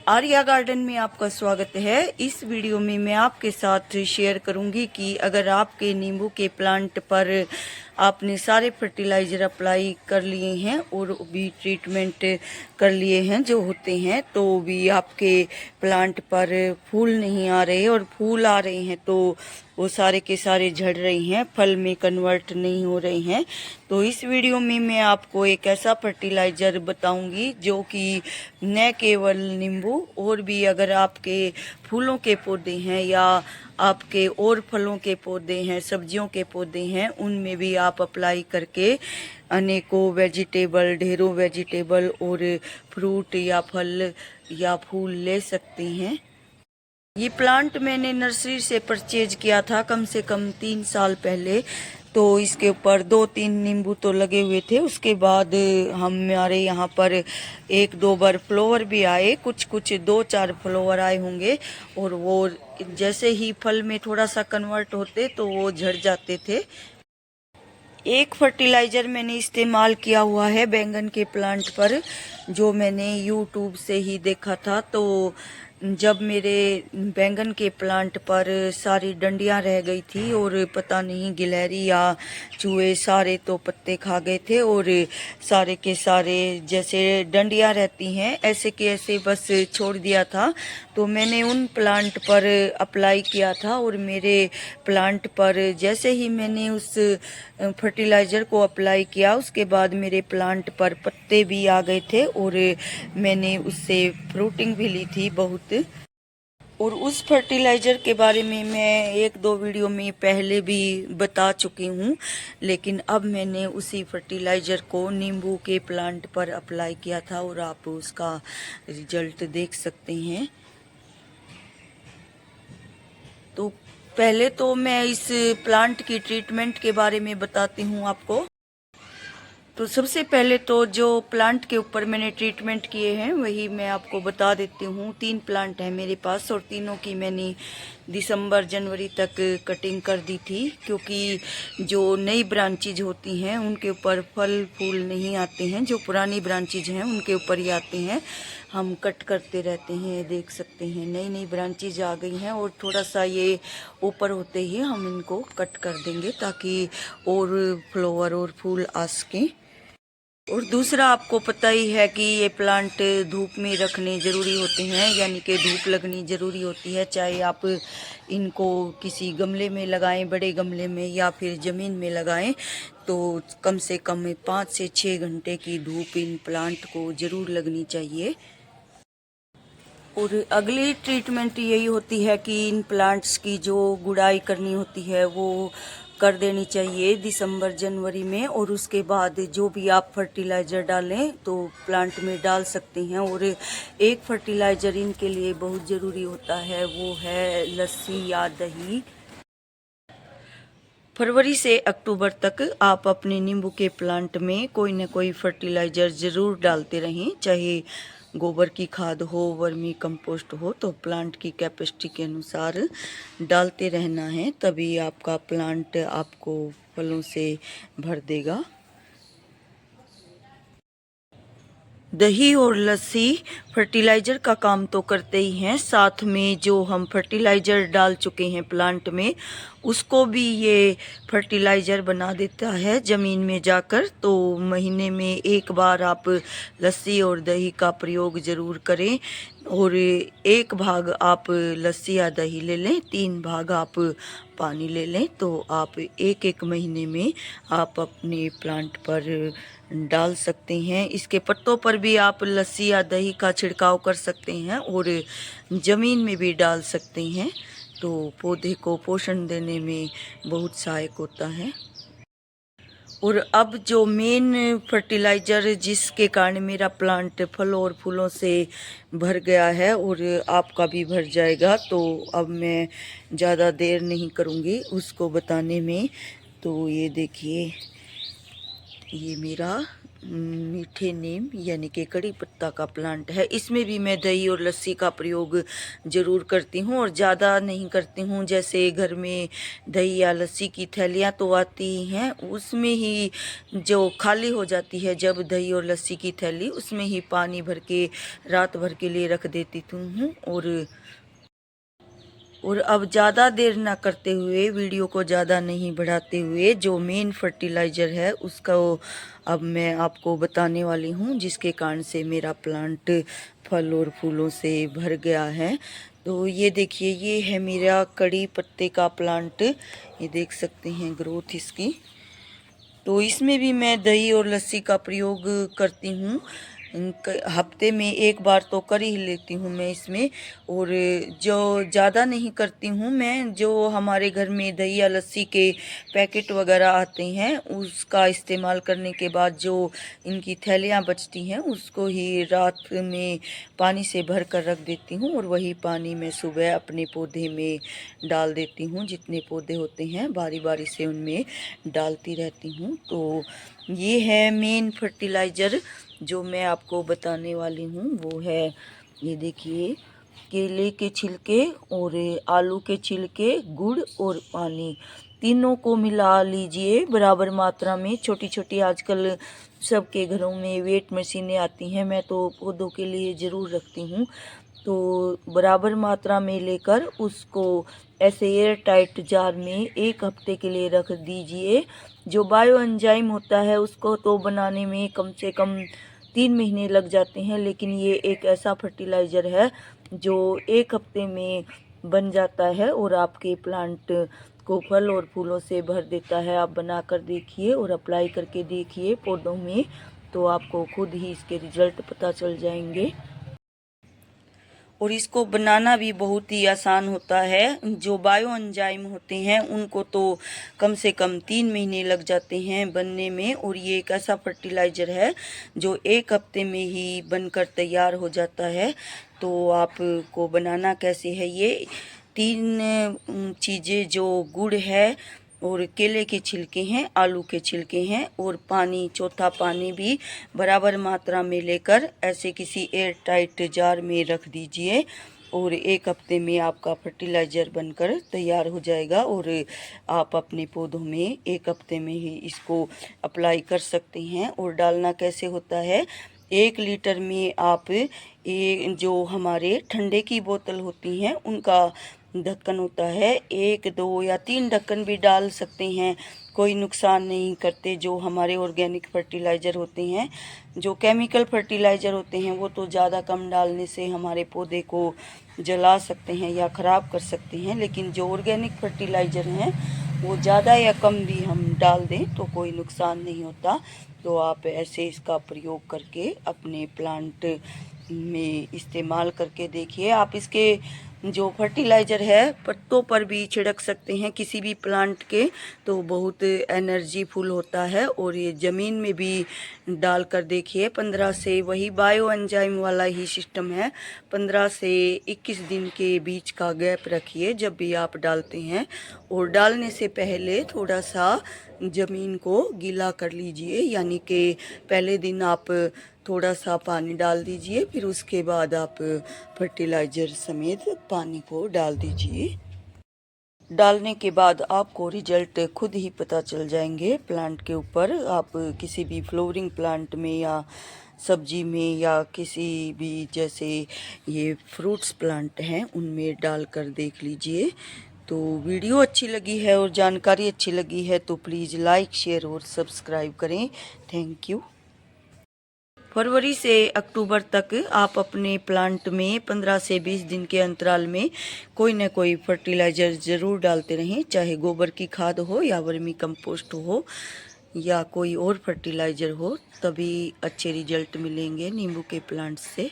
Arya garden में आपका स्वागत है। इस वीडियो में मैं आपके साथ शेयर करूंगी कि अगर आपके नींबू के प्लांट पर आपने सारे फर्टिलाइज़र अप्लाई कर लिए हैं और भी ट्रीटमेंट कर लिए हैं जो होते हैं, तो भी आपके प्लांट पर फूल नहीं आ रहे और फूल आ रहे हैं तो वो सारे के सारे झड़ रहे हैं, फल में कन्वर्ट नहीं हो रहे हैं। तो इस वीडियो में मैं आपको एक ऐसा फर्टिलाइज़र बताऊंगी जो कि न केवल नींबू और भी अगर आपके फूलों के पौधे हैं या आपके और फलों के पौधे हैं, सब्जियों के पौधे हैं, उनमें भी आप अप्लाई करके अनेकों वेजिटेबल, ढेरों वेजिटेबल और फ्रूट या फल या फूल ले सकते हैं। ये प्लांट मैंने नर्सरी से परचेज किया था कम से कम 3 साल पहले। तो इसके ऊपर 2-3 नींबू तो लगे हुए थे। उसके बाद हमारे यहाँ पर 1-2 बार फ्लावर भी आए, कुछ 2-4 फ्लावर आए होंगे, और वो जैसे ही फल में थोड़ा सा कन्वर्ट होते तो वो झड़ जाते थे। एक फर्टिलाइज़र मैंने इस्तेमाल किया हुआ है बैंगन के प्लांट पर, जो मैंने यूट्यूब से ही देखा था। तो जब मेरे बैंगन के प्लांट पर सारी डंडियां रह गई थी और पता नहीं गिलहरी या चूहे सारे तो पत्ते खा गए थे, और सारे के सारे जैसे डंडियां रहती हैं ऐसे के ऐसे बस छोड़ दिया था। तो मैंने उन प्लांट पर अप्लाई किया था और मेरे प्लांट पर जैसे ही मैंने उस फर्टिलाइज़र को अप्लाई किया, उसके बाद मेरे प्लांट पर पत्ते भी आ गए थे और मैंने उससे फ्रूटिंग भी ली थी बहुत। और उस फर्टिलाइज़र के बारे में मैं 1-2 वीडियो में पहले भी बता चुकी हूँ, लेकिन अब मैंने उसी फर्टिलाइज़र को नींबू के प्लांट पर अप्लाई किया था और आप उसका रिजल्ट देख सकते हैं। तो पहले तो मैं इस प्लांट की ट्रीटमेंट के बारे में बताती हूँ आपको। तो सबसे पहले तो जो प्लांट के ऊपर मैंने ट्रीटमेंट किए हैं वही मैं आपको बता देती हूँ। 3 प्लांट हैं मेरे पास और तीनों की मैंने दिसंबर जनवरी तक कटिंग कर दी थी, क्योंकि जो नई ब्रांचेज होती हैं उनके ऊपर फल फूल नहीं आते हैं, जो पुरानी ब्रांचेज हैं उनके ऊपर ही आते हैं। हम कट करते रहते हैं, देख सकते हैं नई नई ब्रांचेज आ गई हैं और थोड़ा सा ये ऊपर होते ही हम इनको कट कर देंगे ताकि और फ्लावर और फूल आ सकें। और दूसरा, आपको पता ही है कि ये प्लांट धूप में रखने ज़रूरी होते हैं, यानी कि धूप लगनी ज़रूरी होती है। चाहे आप इनको किसी गमले में लगाएं, बड़े गमले में, या फिर ज़मीन में लगाएं, तो कम से कम 5 से 6 घंटे की धूप इन प्लांट को ज़रूर लगनी चाहिए। और अगली ट्रीटमेंट यही होती है कि इन प्लांट्स की जो गुड़ाई करनी होती है वो कर देनी चाहिए दिसंबर जनवरी में। और उसके बाद जो भी आप फर्टिलाइज़र डालें तो प्लांट में डाल सकते हैं। और एक फर्टिलाइज़र इनके लिए बहुत ज़रूरी होता है, वो है लस्सी या दही। फरवरी से अक्टूबर तक आप अपने नींबू के प्लांट में कोई ना कोई फर्टिलाइज़र ज़रूर डालते रहें, चाहे गोबर की खाद हो, वर्मी कंपोस्ट हो, तो प्लांट की कैपेसिटी के अनुसार डालते रहना है, तभी आपका प्लांट आपको फलों से भर देगा। दही और लस्सी फर्टिलाइज़र का काम तो करते ही हैं, साथ में जो हम फर्टिलाइज़र डाल चुके हैं प्लांट में उसको भी ये फर्टिलाइज़र बना देता है ज़मीन में जाकर। तो महीने में 1 बार आप लस्सी और दही का प्रयोग ज़रूर करें, और 1 भाग आप लस्सी या दही ले लें, 3 भाग आप पानी ले लें, तो आप 1-1 महीने में आप अपने प्लांट पर डाल सकते हैं। इसके पत्तों पर भी आप लस्सी या दही का छिड़काव कर सकते हैं और ज़मीन में भी डाल सकते हैं, तो पौधे को पोषण देने में बहुत सहायक होता है। और अब जो मेन फर्टिलाइज़र जिसके कारण मेरा प्लांट फलों और फूलों से भर गया है और आपका भी भर जाएगा, तो अब मैं ज़्यादा देर नहीं करूँगी उसको बताने में। तो ये देखिए, ये मेरा मीठे नीम यानी कि कड़ी पत्ता का प्लांट है। इसमें भी मैं दही और लस्सी का प्रयोग ज़रूर करती हूँ और ज़्यादा नहीं करती हूँ। जैसे घर में दही या लस्सी की थैलियाँ तो आती ही हैं, उसमें ही जो खाली हो जाती है जब दही और लस्सी की थैली, उसमें ही पानी भर के रात भर के लिए रख देती हूँ। और अब ज़्यादा देर ना करते हुए, वीडियो को ज़्यादा नहीं बढ़ाते हुए, जो मेन फर्टिलाइज़र है उसका अब मैं आपको बताने वाली हूँ, जिसके कारण से मेरा प्लांट फल और फूलों से भर गया है। तो ये देखिए, ये है मेरा कड़ी पत्ते का प्लांट। ये देख सकते हैं ग्रोथ इसकी। तो इसमें भी मैं दही और लस्सी का प्रयोग करती हूँ। हफ्ते में एक बार तो कर ही लेती हूँ मैं इसमें। और जो ज़्यादा नहीं करती हूँ मैं, जो हमारे घर में दही या लस्सी के पैकेट वगैरह आते हैं उसका इस्तेमाल करने के बाद जो इनकी थैलियाँ बचती हैं उसको ही रात में पानी से भर कर रख देती हूँ और वही पानी मैं सुबह अपने पौधे में डाल देती हूँ। जितने पौधे होते हैं बारी बारी से उनमें डालती रहती हूँ। तो ये है मेन फर्टिलाइज़र जो मैं आपको बताने वाली हूँ, वो है ये देखिए, केले के छिलके और आलू के छिलके, गुड़ और पानी, तीनों को मिला लीजिए बराबर मात्रा में। छोटी छोटी आजकल सबके घरों में वेट मशीनें आती हैं, मैं तो पौधों के लिए ज़रूर रखती हूँ। तो बराबर मात्रा में लेकर उसको ऐसे एयर टाइट जार में एक हफ्ते के लिए रख दीजिए। जो बायो एंजाइम होता है उसको तो बनाने में कम से कम 3 महीने लग जाते हैं, लेकिन ये एक ऐसा फर्टिलाइज़र है जो एक हफ्ते में बन जाता है और आपके प्लांट को फल और फूलों से भर देता है। आप बना कर देखिए और अप्लाई करके देखिए पौधों में, तो आपको खुद ही इसके रिजल्ट पता चल जाएंगे। और इसको बनाना भी बहुत ही आसान होता है। जो बायो एंजाइम होते हैं उनको तो कम से कम 3 महीने लग जाते हैं बनने में, और ये एक ऐसा फर्टिलाइज़र है जो एक हफ्ते में ही बनकर तैयार हो जाता है। तो आपको बनाना कैसे है, ये 3 चीज़ें, जो गुड़ है और केले के छिलके हैं, आलू के छिलके हैं और पानी, चौथा पानी भी बराबर मात्रा में लेकर ऐसे किसी एयर टाइट जार में रख दीजिए और एक हफ्ते में आपका फर्टिलाइज़र बनकर तैयार हो जाएगा। और आप अपने पौधों में एक हफ्ते में ही इसको अप्लाई कर सकते हैं। और डालना कैसे होता है, 1 लीटर में आप जो हमारे ठंडे की बोतल होती हैं उनका ढक्कन होता है, 1, 2 या 3 ढक्कन भी डाल सकते हैं, कोई नुकसान नहीं करते। जो हमारे ऑर्गेनिक फर्टिलाइज़र होते हैं, जो केमिकल फर्टिलाइज़र होते हैं वो तो ज़्यादा कम डालने से हमारे पौधे को जला सकते हैं या ख़राब कर सकते हैं, लेकिन जो ऑर्गेनिक फर्टिलाइज़र हैं वो ज़्यादा या कम भी हम डाल दें तो कोई नुकसान नहीं होता। तो आप ऐसे इसका प्रयोग करके अपने प्लांट में इस्तेमाल करके देखिए। आप इसके जो फर्टिलाइज़र है पत्तों पर भी छिड़क सकते हैं किसी भी प्लांट के, तो बहुत एनर्जी फुल होता है। और ये ज़मीन में भी डाल कर देखिए, 15 से, वही बायो एंजाइम वाला ही सिस्टम है, 15 से 21 दिन के बीच का गैप रखिए जब भी आप डालते हैं। और डालने से पहले थोड़ा सा ज़मीन को गीला कर लीजिए, यानी कि पहले दिन आप थोड़ा सा पानी डाल दीजिए, फिर उसके बाद आप फर्टिलाइज़र समेत पानी को डाल दीजिए। डालने के बाद आपको रिजल्ट खुद ही पता चल जाएंगे प्लांट के ऊपर। आप किसी भी फ्लोरिंग प्लांट में या सब्जी में या किसी भी, जैसे ये फ्रूट्स प्लांट हैं, उनमें डालकर देख लीजिए। तो वीडियो अच्छी लगी है और जानकारी अच्छी लगी है तो प्लीज़ लाइक, शेयर और सब्सक्राइब करें। Thank you. फरवरी से अक्टूबर तक आप अपने प्लांट में 15 से 20 दिन के अंतराल में कोई न कोई फर्टिलाइज़र ज़रूर डालते रहें, चाहे गोबर की खाद हो या वर्मी कंपोस्ट हो या कोई और फर्टिलाइज़र हो, तभी अच्छे रिजल्ट मिलेंगे नींबू के प्लांट से।